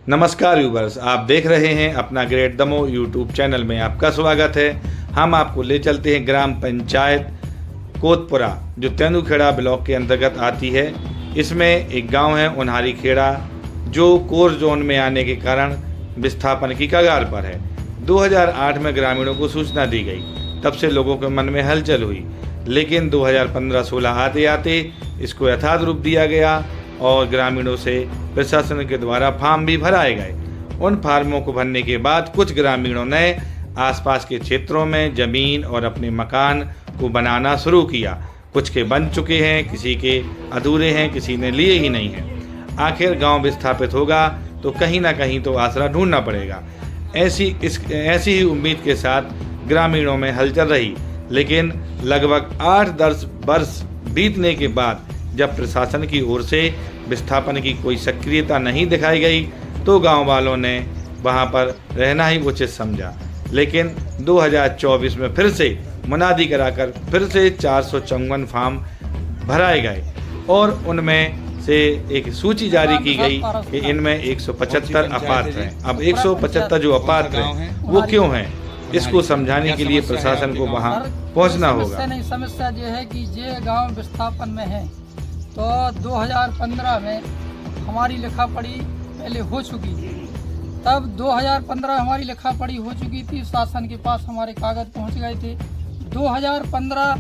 नमस्कार व्यूवर्स, आप देख रहे हैं अपना ग्रेट दमोह यूट्यूब चैनल में आपका स्वागत है। हम आपको ले चलते हैं ग्राम पंचायत कोतपुरा जो तेंदुखेड़ा ब्लॉक के अंतर्गत आती है। इसमें एक गांव है उन्हारी खेड़ा जो कोर जोन में आने के कारण विस्थापन की कगार पर है। 2008 में ग्रामीणों को सूचना दी गई, तब से लोगों के मन में हलचल हुई, लेकिन 2015-16 आते आते इसको यथार्थ रूप दिया गया और ग्रामीणों से प्रशासन के द्वारा फार्म भी भराए गए। उन फार्मों को भरने के बाद कुछ ग्रामीणों ने आसपास के क्षेत्रों में ज़मीन और अपने मकान को बनाना शुरू किया। कुछ के बन चुके हैं, किसी के अधूरे हैं, किसी ने लिए ही नहीं हैं। आखिर गांव विस्थापित होगा तो कहीं ना कहीं तो आसरा ढूंढना पड़ेगा। ऐसी ही उम्मीद के साथ ग्रामीणों में हलचल रही, लेकिन लगभग 8-10 वर्ष बीतने के बाद जब प्रशासन की ओर से विस्थापन की कोई सक्रियता नहीं दिखाई गई तो गांव वालों ने वहां पर रहना ही उचित समझा। लेकिन 2024 में फिर से मुनादी कराकर फिर से 454 फार्म भराए गए और उनमें से एक सूची जारी की गई कि इनमें 175 अपात्र हैं। अब 175 जो अपात्र हैं वो क्यों हैं, इसको समझाने के लिए प्रशासन को वहां पहुंचना होगा। समस्या ये है कि ये गांव विस्थापन में है तो 2015 में हमारी लिखा पढ़ी पहले हो चुकी थी। तब 2015 हमारी लिखा पढ़ी हो चुकी थी, शासन के पास हमारे कागज पहुंच गए थे। 2015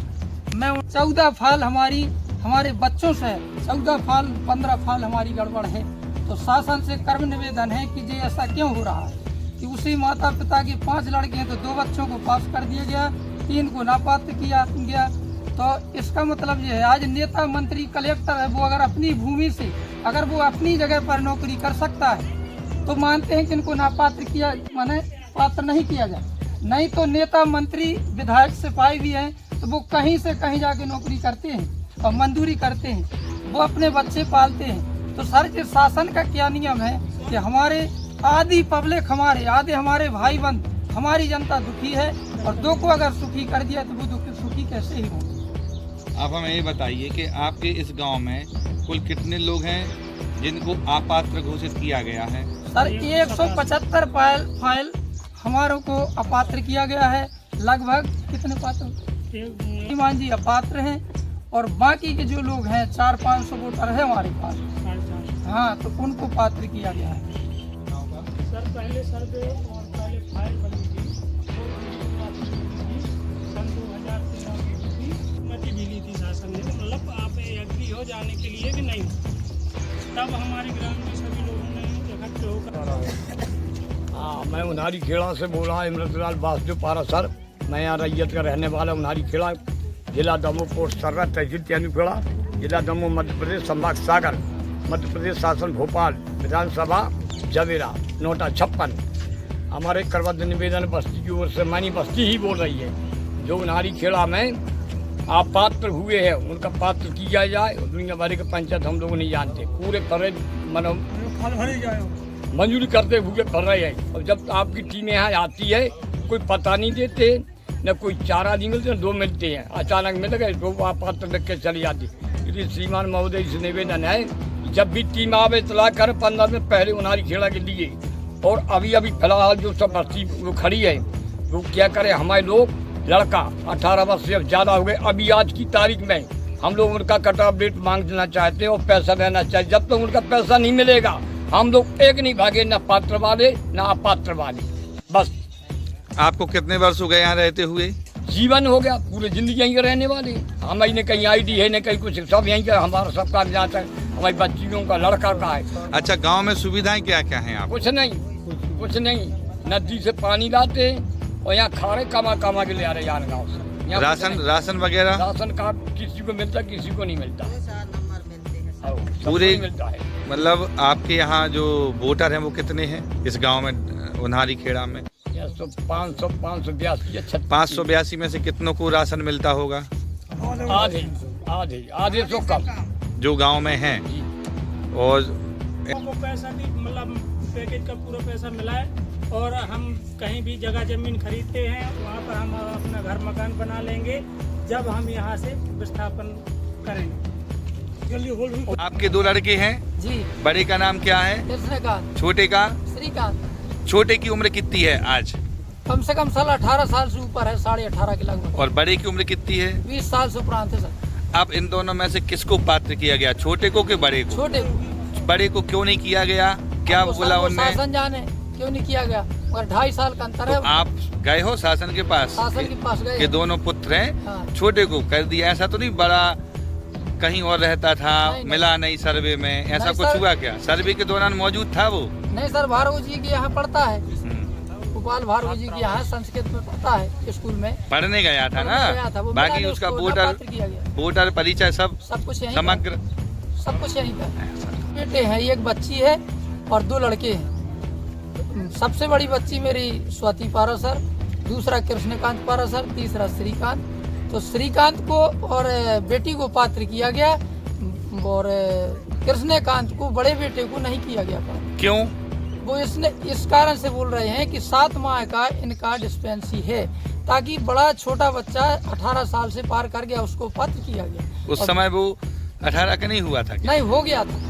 में 14 फाइल हमारे बच्चों से 15 फाइल हमारी गड़बड़ है। तो शासन से कर्म निवेदन है कि ये ऐसा क्यों हो रहा है कि उसी माता पिता के 5 लड़के हैं तो 2 बच्चों को पास कर दिया गया, 3 को नापात्र किया गया। तो इसका मतलब ये है आज नेता मंत्री कलेक्टर है, वो अगर अपनी भूमि से अगर वो अपनी जगह पर नौकरी कर सकता है तो मानते हैं कि इनको नापात्र किया माने पात्र नहीं किया जाए। नहीं तो नेता मंत्री विधायक सिपाही भी हैं तो वो कहीं से कहीं जाके नौकरी करते हैं और मजदूरी करते हैं, वो अपने बच्चे पालते हैं। तो सर ये शासन का क्या नियम है कि हमारे आधी पब्लिक आधे हमारे भाई बंद हमारी जनता दुखी है और 2 को अगर सुखी कर दिया तो वो सुखी कैसे ही होंगे। आप हमें ये बताइए कि आपके इस गांव में कुल कितने लोग हैं जिनको अपात्र घोषित किया गया है? सर 175 फाइल हमारों को अपात्र किया गया है। लगभग कितने पात्र मान जी अपात्र हैं और बाकी के जो लोग हैं 400-500 वोटर है हमारे पास। हाँ, तो उनको पात्र किया गया है। सर पहले सर्वे और पहले फाइल बनी थी, सन 2013 में भी ली थी शासन ने, मतलब आप एग्री हो जाने के लिए कि नहीं, तब हमारे ग्राम में सभी लोगों ने इकट्ठे होकर। हाँ, मैं उन्हारी खेड़ा से बोल रहा इमरतलाल वासुदेव पारा सर। मैं यहाँ रैयत का रहने वाला उन्हारी खेड़ा, जिला दमोह, पोस्ट सर्रा, तहसील तेंदुखेड़ा, जिला दमोह, मध्य प्रदेश, संभाग सागर, मध्य प्रदेश शासन भोपाल, विधानसभा जवेरा, नोटा 56। हमारे करबद्ध निवेदन बस्ती की ओर से मानी बस्ती ही बोल रही है जो उन्हारी खेड़ा में अपात्र हुए हैं उनका पात्र किया जाए। दुनिया भर के पंचायत हम लोग नहीं जानते, पूरे भरे मंजूरी करते हुए भर रहे हैं। और जब आपकी टीमें यहाँ आती है कोई पता नहीं देते, न कोई चारा नहीं मिलते, न 2 मिलते हैं, अचानक मिल गए 2 अपात्र देख के चली जाती। इसलिए श्रीमान महोदय से निवेदन है जब भी टीम आवे इतला कर 15 दिन पहले उन्हारी खेड़ा के लिए। और अभी फिलहाल जो सब बस्ती वो खड़ी है वो क्या करे, हमारे लोग लड़का 18 वर्ष से ज़्यादा हो गए, अभी आज की तारीख में हम लोग उनका कट ऑफ डेट मांग देना चाहते हैं और पैसा देना चाहिए। जब तक उनका पैसा नहीं मिलेगा हम लोग एक नहीं भागे, न पात्र वाले न अपात्र वाले। बस आपको कितने वर्ष हो गए यहाँ रहते हुए? जीवन हो गया, पूरी जिंदगी यहीं रहने वाले। हमारी न कहीं ID है न कहीं कुछ, सब यहीं का हमारा सब कागजात है, हमारी बच्चियों का लड़का का है। अच्छा, गांव में सुविधाएं क्या क्या हैं आप? कुछ नहीं, नदी से पानी लाते हैं और यहाँ खारे कमा के ले आ रहे यार गाँव से। राशन वगैरह? राशन कार्ड किसी को मिलता, किसी को नहीं मिलता, पूरे मिलता है। मतलब आपके यहाँ जो वोटर हैं वो कितने हैं इस गांव में उन्हारी खेड़ा में? 582 में से कितनों को राशन मिलता होगा? आधे तो कम जो गांव में हैं। और को पैसा भी मतलब पैकेज का पूरा पैसा मिला है और हम कहीं भी जगह जमीन खरीदते हैं वहाँ पर हम अपना घर मकान बना लेंगे जब हम यहाँ से विस्थापन करेंगे। आपके 2 लड़के हैं? जी। बड़े का नाम क्या है? कृष्णकांत। छोटे का? श्रीकांत। छोटे की उम्र कितनी है आज? कम से कम साल 18 साल से ऊपर है, 18.5 के लगभग। और बड़े की उम्र कितनी है? 20 साल से उपरांत है सर। अब इन दोनों में से किसको पात्र किया गया, छोटे को कि बड़े को? छोटे को। बड़े को क्यों नहीं किया गया, क्या अब वो बोला सर, वो उनने? शासन जाने क्यों नहीं किया गया, मगर 2.5 साल का अंतर तो है। आप गए हो शासन के पास? शासन के पास गए। ये दोनों पुत्र हैं। हाँ। छोटे को कर दिया, ऐसा तो नहीं बड़ा कहीं और रहता था, नहीं, मिला नहीं सर्वे में, ऐसा नहीं, कुछ सर। हुआ क्या? सर्वे के दौरान मौजूद था वो? नहीं सर, भार्गव जी के यहाँ पढ़ता है, हम्म, गोपाल भार्गव जी के यहाँ संस्कृत में पढ़ता है स्कूल में। पढ़ने गया था पढ़ने गया था, ना? वो बाकी मिला नहीं, उसका उसको वोटर नापात्र किया गया। वोटर परिचय सब सब कुछ यहीं का। समग्र। सब कुछ यहीं का। बेटे हैं, एक बच्ची है और 2 लड़के हैं। सबसे बड़ी बच्ची मेरी स्वाति पारासर, दूसरा कृष्णकांत पारासर, तीसरा श्रीकांत। तो श्रीकांत को और बेटी को पात्र किया गया और कृष्णकांत को, बड़े बेटे को नहीं किया गया पात्र। क्यों? वो इस कारण से बोल रहे हैं कि 7 माह का इनका डिस्पेंसी है, ताकि बड़ा छोटा बच्चा 18 साल से पार कर गया, उसको पात्र किया गया। उस समय वो 18 का नहीं हुआ था क्या? नहीं, हो गया था,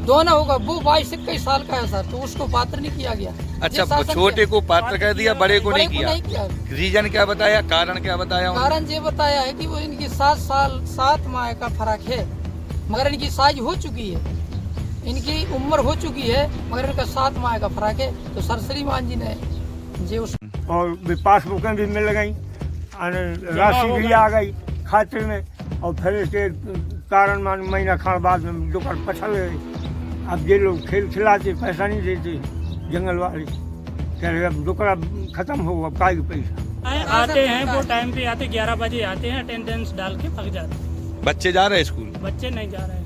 दोनों होगा। वो 22-21 साल का है सर, तो उसको पात्र नहीं किया गया। अच्छा, ये शासन छोटे किया। को पात्र कर दिया, बड़े को नहीं नहीं किया। किया। रीजन क्या बताया, कारण क्या बताया उन्होंने? कारण ये बताया है कि वो इनकी 7 माह का फर्क है, मगर इनकी साइज हो चुकी है, इनकी उम्र हो चुकी है, मगर इनका 7 माह का फर्क है। तो सर श्रीमान जी ने जे उस और पासबुकें भी मिल गई, राशि भी आ गई खाते में, और फिर इसके कारण महीना खान बाद में दुकान पछल गए। अब ये लोग खेल खिलाते, पैसा नहीं देते, जंगल वाले कह रहे अब दुकान खत्म हो, अब का पैसा। आते हैं वो टाइम पे आते, 11 बजे आते हैं, अटेंडेंस डाल के भाग जाते हैं। बच्चे जा रहे हैं स्कूल? बच्चे नहीं जा रहे हैं।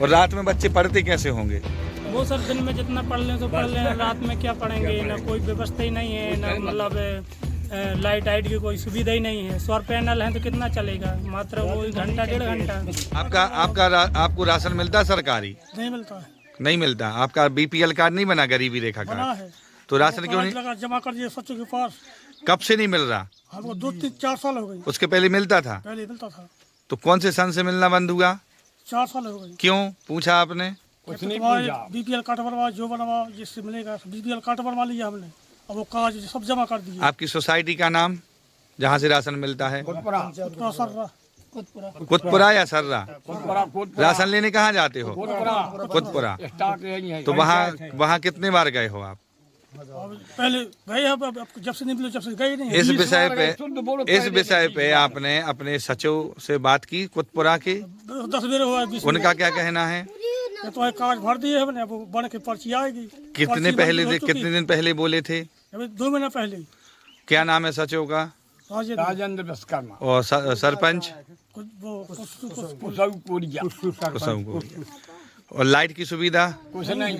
और रात में बच्चे पढ़ते कैसे होंगे? वो सर दिन में जितना पढ़ लें तो पढ़ लें, रात में क्या पढ़ेंगे? ना कोई व्यवस्था ही नहीं है, ना मतलब लाइट आइट की कोई सुविधा ही नहीं है। सौर पैनल है तो कितना चलेगा, मात्र वो 1 घंटा 1.5 घंटा। आपको राशन मिलता है सरकारी? नहीं मिलता है। नहीं मिलता। आपका बीपीएल कार्ड नहीं बना, गरीबी रेखा बना कार्ड? है तो राशन क्यों नहीं? लगा जमा कर दिए सचिव के पास। कब से नहीं मिल रहा? हमको 2-4 साल हो गई। उसके पहले मिलता था? पहले मिलता था। तो कौन से सन से मिलना बंद हुआ? 4 साल हो गई। क्यों पूछा आपने? कुछ नहीं तुम्हारे पूछा। बीपीएल कार्ड बनवा, जो बनवा जिससे मिलेगा, बीपीएल कार्ड बनवा लिया हमने, अब वो कागज सब जमा कर दिए। आपकी सोसाइटी का नाम जहाँ से राशन मिलता है? खुदपुरा सर, कुतपुरा या सर्रा? राशन लेने कहाँ जाते हो? कुतपुरा। तो वहाँ कितने बार गए हो आप? पहले गए, अब जब से नहीं मिले जब से गए नहीं। इस विषय पे आपने अपने सचिव से बात की कुतपुरा के? 10 बेर हुआ, 20 उनका क्या कहना है? ये तो कागज भर दिए हमने, अब वो बन के पर्ची आएगी। कितने दिन पहले बोले थे? अभी 2 महीना पहले। क्या नाम है सचिव का? राजेंद्र विश्वकर्मा और सरपंच? कुछ कुसुम। और लाइट की सुविधा? नहीं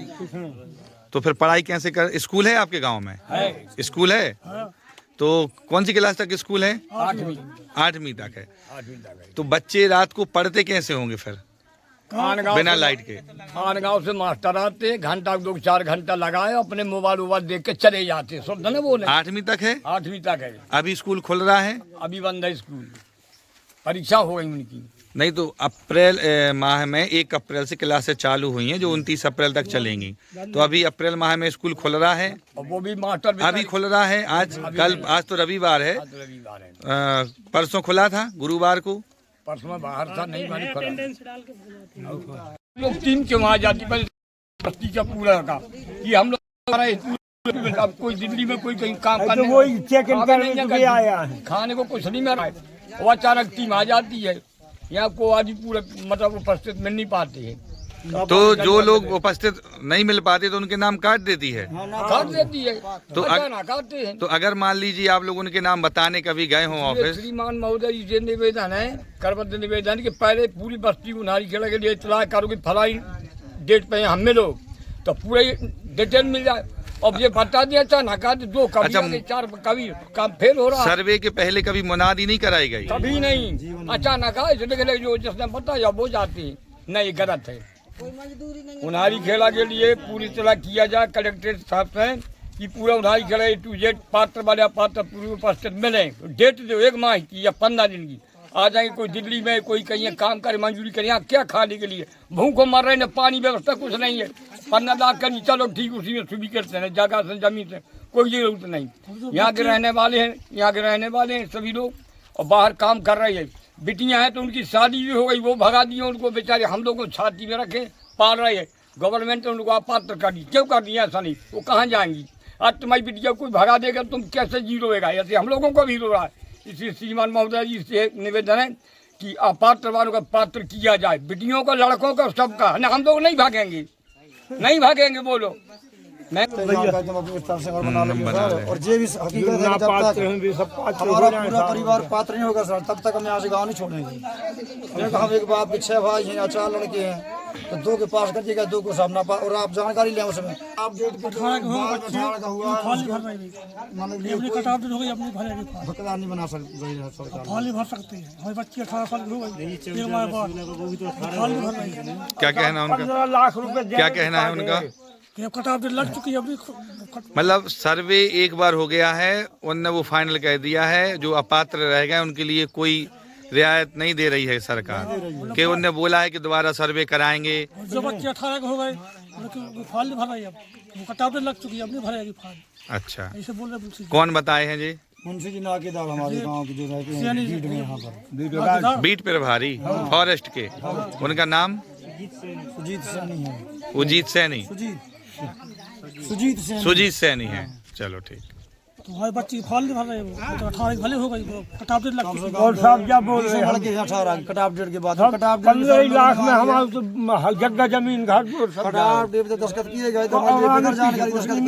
तो फिर पढ़ाई कैसे कर? स्कूल है आपके गांव में? है। स्कूल है? हाँ, तो कौन सी क्लास तक स्कूल है? 8वीं 8वीं तक है। तो बच्चे रात को पढ़ते कैसे होंगे फिर बिना लाइट के? गाँव से मास्टर आते, घंटा 2-4 घंटा लगाए, अपने मोबाइल वोबाइल देख के चले जाते। सब न बोले 8वीं तक है? 8वीं तक है। अभी स्कूल खुल रहा है? अभी बंद है स्कूल, परीक्षा हो गई उनकी। नहीं तो अप्रैल माह में 1 अप्रैल से क्लासेस चालू हुई हैं जो 29 अप्रैल तक चलेंगी। तो अभी अप्रैल माह में स्कूल खुल रहा है? और वो भी मास्टर अभी खुल रहा है? आज कल, आज तो रविवार है, रविवार है। परसों खुला था गुरुवार को। परसों में बाहर था, नहीं मानी खुला। अटेंडेंस डाल के भाग जाते हैं। लोग टीम के वहाँ जाती, पहले बस्ती का पूरा का कि हम लोग अब कोई दिल्ली में कोई कहीं काम करने, वही चेक इन करने के लिए आया है। खाने को कुछ नहीं मिल रहा है। वो अचानक टीम आ जाती है, यहाँ को आज पूरा मतलब उपस्थित मिल नहीं पाते हैं। तो जो लोग उपस्थित नहीं मिल पाते तो उनके नाम काट देती है? काट देती है तो अचानक काटते हैं। तो अगर मान लीजिए आप लोग उनके नाम बताने कभी गए हो ऑफिस? श्रीमान महोदय जी से निवेदन है, करबद्ध निवेदन कि पहले पूरी बस्ती को नारी खेड़ा के लिए इतला करो कि फलाई डेट पे हम मिलो, तो पूरे डिटेल मिल जाए। अब ये बता दिया अचानक 2 कभी अच्छा, 4 कभी काम फेल हो रहा है। सर्वे के पहले कभी मुनादी नहीं कराई गई? कभी नहीं, अचानक आए जो जिसने बताया वो जाते हैं। नहीं, गलत है। उन्हारी खेला के लिए पूरी तरह किया जाए कलेक्ट्रेट साहब से कि पूरा उन्हारी खेला A to Z पात्र वाले पात्र पूरी उपस्थित मिले। डेट दो 1 माह की या 15 दिन की, आ जाएंगे कोई दिल्ली में, कोई कहीं काम करे, मंजूरी करे, यहाँ क्या खाने के लिए? भूखों मर रहे, न पानी व्यवस्था कुछ नहीं है। 15 लाख करनी, चलो ठीक, उसी में सुबह करते हैं, जगह से जमीन से कोई जरूरत नहीं। यहाँ के रहने वाले हैं, यहाँ के रहने वाले हैं सभी लोग, और बाहर काम कर रहे हैं। बिटियाँ हैं तो उनकी शादी भी हो गई, वो भगा दिए उनको बेचारे, हम लोग को छाती में रखे पाल रहे हैं। गवर्नमेंट ने उनको अपात्र कर दी, क्यों कर दिया? ऐसा नहीं, वो कहाँ जाएंगी? आज तुम्हारी बिटिया कोई भगा देगा, तुम कैसे जी रोएगा? ऐसे हम लोगों को भी रो रहा है। इसलिए श्रीमान महोदय जी से निवेदन है कि अपात्र वालों का पात्र किया जाए, बेटियों का, लड़कों का, सबका। ना हम लोग नहीं भागेंगे, नहीं भागेंगे, बोलो। मैं अपने स्तर से बना लेंगे सर। और ये भी हकीकत है कि जब तक हमारा पूरा परिवार पात्र नहीं होगा सर, तब तक हम यहाँ से गाँव नहीं छोड़ेंगे। क्योंकि हम एक बाप के 6 भाई हैं या 4 लड़के हैं, तो 2 के पास कर दिएगा, 2 को सामना पा। और आप जानकारी लें उसमें आप डेट का हुआ भुगतान नहीं बना सकते सरकार, भर सकते हैं। हमारे बच्चे 18 साल की हो गई, क्या कहना है उनका? 15 लाख रुपए क्या कहना है उनका? कटाव लग चुकी है अभी। मतलब सर्वे एक बार हो गया है, उनने वो फाइनल कह दिया है, जो अपात्र रह गए उनके लिए कोई रियायत नहीं दे रही है सरकार, कि उनने बोला है कि दोबारा सर्वे कराएंगे। जो बच्चे 18 के हो गए, फाइल नहीं भर रही है, अब कटाव लग चुकी है, अब नहीं भरेगी फाइल। अच्छा, ऐसे बोल रहे। कौन बताए हैं जी? मुंशी जी नाकेदार हमारे गांव के जो रहते हैं बीट में, यहाँ पर बीट प्रभारी फॉरेस्ट के, उनका नाम सुजीत सैनी है। उजीत सैनी, सुजीत सैनी, सुजीत सैनी है। चलो ठीक। तो हमारे बच्चे फाइल नहीं भर रहे, वो 18 भले हो गई, कटाव लग चुकी है। और साहब क्या बोल रहे हैं? लड़के 18 कटाव डेट के बाद, कटाव 15 लाख में हमारे तो जगह जमीन घर कटाव डेट पे दस्तखत किए गए, तो हमारे बिना जानकारी दस्तखत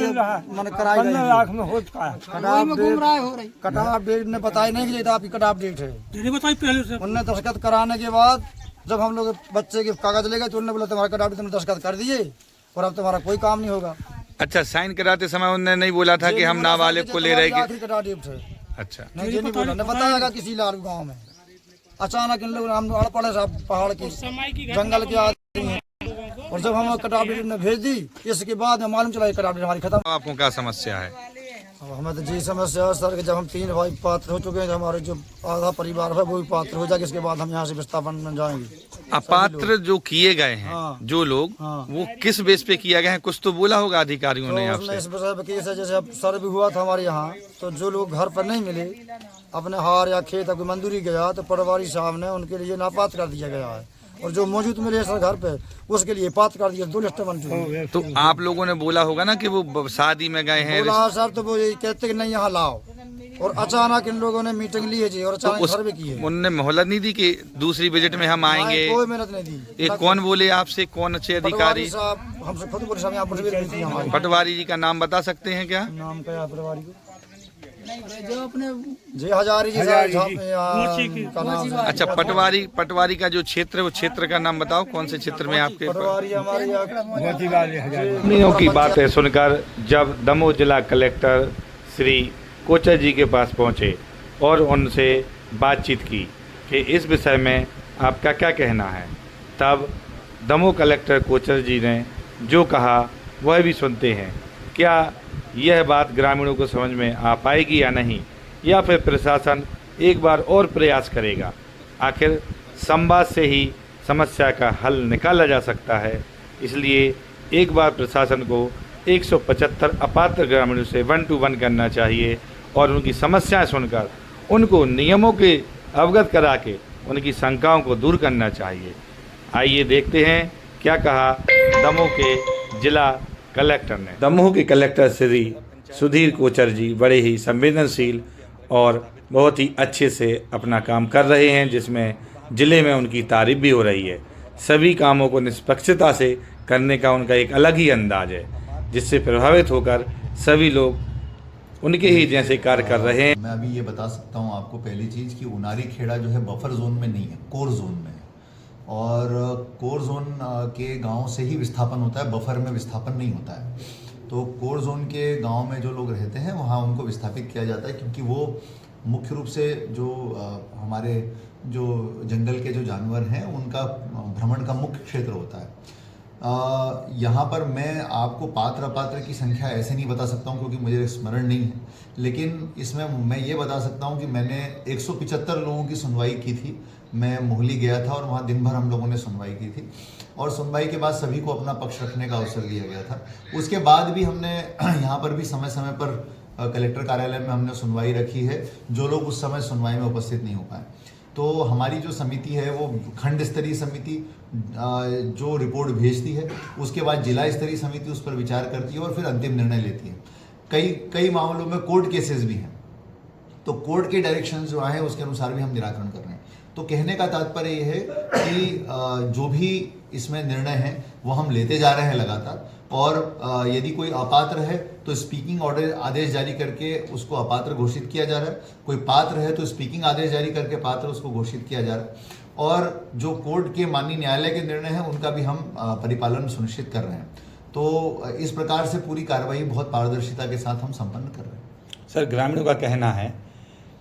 मैंने कराई गई। 15 लाख में हो चुका है। कटाव डेट ने बताया नहीं कि आपकी कटाव डेट है, नहीं बताई पहले से। उनने दस्तखत कराने के बाद जब हम लोग बच्चे के कागज ले गए तो उन्होंने बोला तुम्हारा कटाव डेट तुमने दस्तखत कर दिए और अब तुम्हारा कोई काम नहीं होगा। अच्छा, साइन कराते समय उन्होंने नहीं बोला था कि हम नाबालिग को ले रहे आखिरी कटाव डेट है। अच्छा, नहीं ये नहीं बोला, ने बताया किसी लाल गांव में अचानक इन लोग हम अड़ पड़े साहब, पहाड़ के जंगल के आदमी हैं, और जब हम कटाव डेट ने भेज दी, इसके बाद में मालूम चला कटाव डेट हमारी खत्म। आपको क्या समस्या है? अब हमें तो जी समस्या है सर कि जब हम 3 भाई पात्र हो चुके हैं, हमारे जो आधा परिवार है वो भी पात्र हो जाएगा, इसके बाद हम यहाँ से विस्थापन में जाएंगे। अपात्र जो किए गए हैं, हाँ। जो लोग, हाँ। वो किस बेस पे किया गया है? कुछ तो बोला होगा अधिकारियों ने तो आपसे। उसमें इस विषय पे केस है, जैसे अब सर्वे हुआ था हमारे यहाँ, तो जो लोग घर पर नहीं मिले, अपने हार या खेत कोई मंजूरी गया, तो पटवारी साहब ने उनके लिए नापात्र कर दिया गया है, और जो मौजूद मिले सर घर पे उसके लिए पात्र कर दिया। 2 लिस्ट बन चुकी है। तो आप लोगों ने बोला होगा ना कि वो शादी में गए हैं? बोला सर, तो वो ये कहते कि नहीं यहाँ लाओ, और अचानक इन लोगों ने मीटिंग ली है जी, और तो अचानक सर्वे की है। उन्होंने मोहलत नहीं दी कि दूसरी बजट में हम आएंगे? कोई मेहनत नहीं दी। ये कौन बोले आपसे? कौन अच्छे अधिकारी? पटवारी साहब हमसे खुद बोले, साहब यहाँ मुठभेड़ हुई थी हमारी। पटवारी जी का नाम बता सकते हैं क्या? नाम क्या है पटवारी को? जय हजारी जी साहब का नाम है। अच्छा, पटवारी का जो क्षेत्र है, वो क्षेत्र का नाम बताओ, कौन से क्षेत्र में आपके? पटवारी हमारे कंपनियों की बातें सुनकर जब दमोह जिला कलेक्टर श्री कोचर जी के पास पहुंचे और उनसे बातचीत की कि इस विषय में आपका क्या कहना है, तब दमोह कलेक्टर कोचर जी ने जो कहा वह भी सुनते हैं। क्या यह बात ग्रामीणों को समझ में आ पाएगी या नहीं, या फिर प्रशासन एक बार और प्रयास करेगा? आखिर संवाद से ही समस्या का हल निकाला जा सकता है। इसलिए एक बार प्रशासन को 175 अपात्र ग्रामीणों से 1 to 1 करना चाहिए और उनकी समस्याएं सुनकर उनको नियमों के अवगत करा के उनकी शंकाओं को दूर करना चाहिए। आइए देखते हैं क्या कहा दमोह के जिला कलेक्टर ने। दमोह के कलेक्टर श्री सुधीर कोचर जी बड़े ही संवेदनशील और बहुत ही अच्छे से अपना काम कर रहे हैं, जिसमें ज़िले में उनकी तारीफ भी हो रही है। सभी कामों को निष्पक्षता से करने का उनका एक अलग ही अंदाज है, जिससे प्रभावित होकर सभी लोग उनके ही जैसे कार्य कर रहे हैं। मैं अभी ये बता सकता हूँ आपको, पहली चीज़ कि उनारी खेड़ा जो है बफर जोन में नहीं है, कोर जोन में है, और कोर जोन के गांव से ही विस्थापन होता है, बफर में विस्थापन नहीं होता है। तो कोर जोन के गांव में जो लोग रहते हैं वहाँ उनको विस्थापित किया जाता है, क्योंकि वो मुख्य रूप से जो हमारे जो जंगल के जो जानवर हैं उनका भ्रमण का मुख्य क्षेत्र होता है। यहाँ पर मैं आपको पात्र अपात्र की संख्या ऐसे नहीं बता सकता हूँ क्योंकि मुझे स्मरण नहीं है, लेकिन इसमें मैं ये बता सकता हूँ कि मैंने 175 लोगों की सुनवाई की थी। मैं मोहाली गया था और वहाँ दिन भर हम लोगों ने सुनवाई की थी और सुनवाई के बाद सभी को अपना पक्ष रखने का अवसर दिया गया था। उसके बाद भी हमने यहाँ पर भी समय समय पर कलेक्टर कार्यालय में हमने सुनवाई रखी है, जो लोग उस समय सुनवाई में उपस्थित नहीं हो पाए। तो हमारी जो समिति है वो खंड स्तरीय समिति जो रिपोर्ट भेजती है, उसके बाद जिला स्तरीय समिति उस पर विचार करती है और फिर अंतिम निर्णय लेती है। कई मामलों में कोर्ट केसेस भी हैं, तो कोर्ट के डायरेक्शन जो आए उसके अनुसार भी हम निराकरण कर रहे हैं। तो कहने का तात्पर्य ये है कि जो भी इसमें निर्णय है वो हम लेते जा रहे हैं लगातार, और यदि कोई अपात्र है तो स्पीकिंग ऑर्डर आदेश जारी करके उसको अपात्र घोषित किया जा रहा है, कोई पात्र है तो स्पीकिंग आदेश जारी करके पात्र उसको घोषित किया जा रहा है, और जो कोर्ट के माननीय न्यायालय के निर्णय हैं उनका भी हम परिपालन सुनिश्चित कर रहे हैं। तो इस प्रकार से पूरी कार्रवाई बहुत पारदर्शिता के साथ हम संपन्न कर रहे हैं। सर, ग्रामीणों का कहना है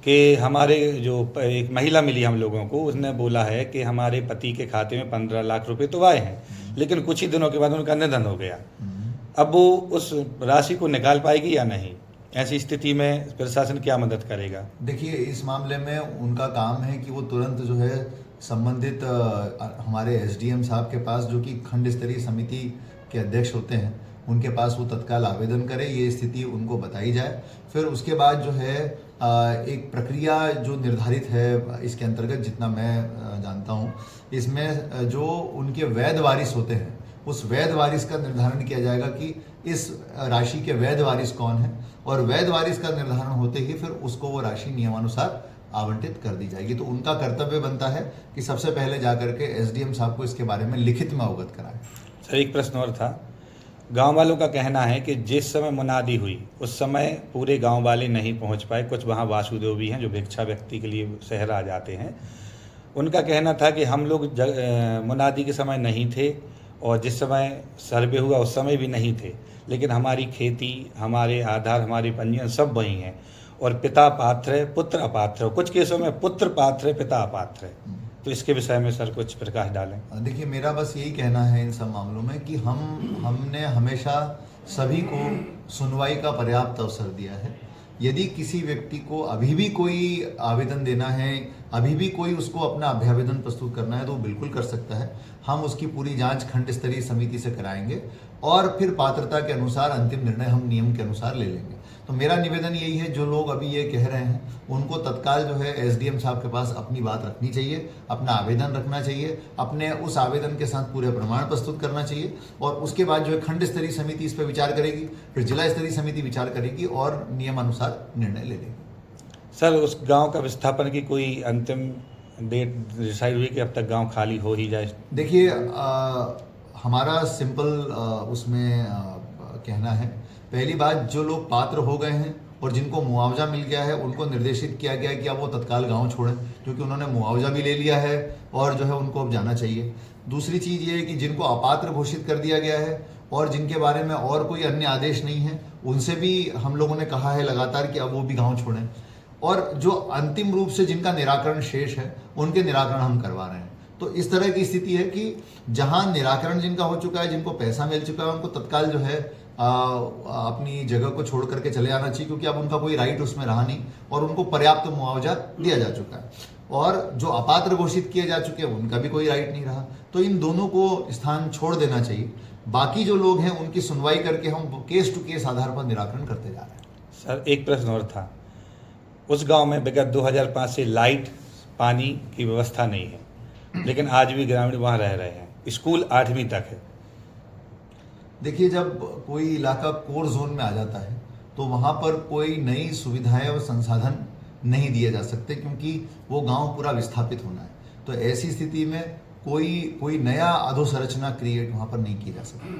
कि हमारे जो एक महिला मिली हम लोगों को, उसने बोला है कि हमारे पति के खाते में 15 लाख रुपए तो आए हैं, लेकिन कुछ ही दिनों के बाद उनका निधन हो गया। अब वो उस राशि को निकाल पाएगी या नहीं? ऐसी स्थिति में प्रशासन क्या मदद करेगा? देखिए, इस मामले में उनका काम है कि वो तुरंत जो है संबंधित हमारे एसडीएम साहब के पास, जो कि खंड स्तरीय समिति के अध्यक्ष होते हैं, उनके पास वो तत्काल आवेदन करें, ये स्थिति उनको बताई जाए। फिर उसके बाद जो है एक प्रक्रिया जो निर्धारित है इसके अंतर्गत, जितना मैं जानता हूँ, इसमें जो उनके वैध वारिस होते हैं उस वैध वारिस का निर्धारण किया जाएगा कि इस राशि के वैध वारिस कौन है, और वैध वारिस का निर्धारण होते ही फिर उसको वो राशि नियमानुसार आवंटित कर दी जाएगी। तो उनका कर्तव्य बनता है कि सबसे पहले जाकर के एसडीएम साहब को इसके बारे में लिखित में अवगत कराएं। सर, एक प्रश्न और था। गांव वालों का कहना है कि जिस समय मुनादी हुई उस समय पूरे गांव वाले नहीं पहुंच पाए। कुछ वहां वासुदेव भी हैं जो भिक्षा व्यक्ति के लिए शहर आ जाते हैं। उनका कहना था कि हम लोग मुनादी के समय नहीं थे और जिस समय सर्वे हुआ उस समय भी नहीं थे, लेकिन हमारी खेती, हमारे आधार, हमारी पंजीयन सब वही हैं, और पिता पात्र है, पुत्र अपात्र है। कुछ केसों में पुत्र पात्र है, पिता अपात्र है। तो इसके विषय में सर कुछ प्रकाश डालें। देखिए, मेरा बस यही कहना है इन सब मामलों में कि हमने हमेशा सभी को सुनवाई का पर्याप्त अवसर दिया है। यदि किसी व्यक्ति को अभी भी कोई आवेदन देना है, अभी भी कोई उसको अपना अभ्यावेदन प्रस्तुत करना है, तो वो बिल्कुल कर सकता है। हम उसकी पूरी जांच खंड स्तरीय समिति से कराएंगे और फिर पात्रता के अनुसार अंतिम निर्णय हम नियम के अनुसार ले लेंगे। तो मेरा निवेदन यही है, जो लोग अभी ये कह रहे हैं उनको तत्काल जो है एसडीएम साहब के पास अपनी बात रखनी चाहिए, अपना आवेदन रखना चाहिए, अपने उस आवेदन के साथ पूरे प्रमाण प्रस्तुत करना चाहिए, और उसके बाद जो है खंड स्तरीय समिति इस पर विचार करेगी, फिर जिला स्तरीय समिति विचार करेगी और नियमानुसार निर्णय ले लेगी। सर, उस गांव का विस्थापन की कोई अंतिम डेट डिसाइड हुई कि अब तक गांव खाली हो ही जाए? देखिए, हमारा सिंपल उसमें कहना है, पहली बात, जो लोग पात्र हो गए हैं और जिनको मुआवजा मिल गया है उनको निर्देशित किया गया है कि अब वो तत्काल गांव छोड़ें, क्योंकि उन्होंने मुआवजा भी ले लिया है और जो है उनको अब जाना चाहिए। दूसरी चीज़ ये है कि जिनको अपात्र घोषित कर दिया गया है और जिनके बारे में और कोई अन्य आदेश नहीं है, उनसे भी हम लोगों ने कहा है लगातार कि अब वो भी गाँव छोड़ें, और जो अंतिम रूप से जिनका निराकरण शेष है उनके निराकरण हम करवा रहे हैं। तो इस तरह की स्थिति है कि जहां निराकरण जिनका हो चुका है, जिनको पैसा मिल चुका है, उनको तत्काल जो है अपनी जगह को छोड़ करके चले आना चाहिए, क्योंकि अब उनका कोई राइट उसमें रहा नहीं और उनको पर्याप्त मुआवजा दिया जा चुका है। और जो अपात्र घोषित किए जा चुके हैं उनका भी कोई राइट नहीं रहा। तो इन दोनों को स्थान छोड़ देना चाहिए। बाकी जो लोग हैं उनकी सुनवाई करके हम केस टू केस आधार पर निराकरण करते जा रहे हैं। सर, एक प्रश्न और था। उस गांव में विगत 2005 से लाइट, पानी की व्यवस्था नहीं है, लेकिन आज भी ग्रामीण वहाँ रह रहे हैं। स्कूल 8वीं तक है। देखिए, जब कोई इलाका कोर जोन में आ जाता है तो वहाँ पर कोई नई सुविधाएं और संसाधन नहीं दिए जा सकते, क्योंकि वो गांव पूरा विस्थापित होना है। तो ऐसी स्थिति में कोई नया अधोसंरचना क्रिएट वहाँ पर नहीं की जा सकती।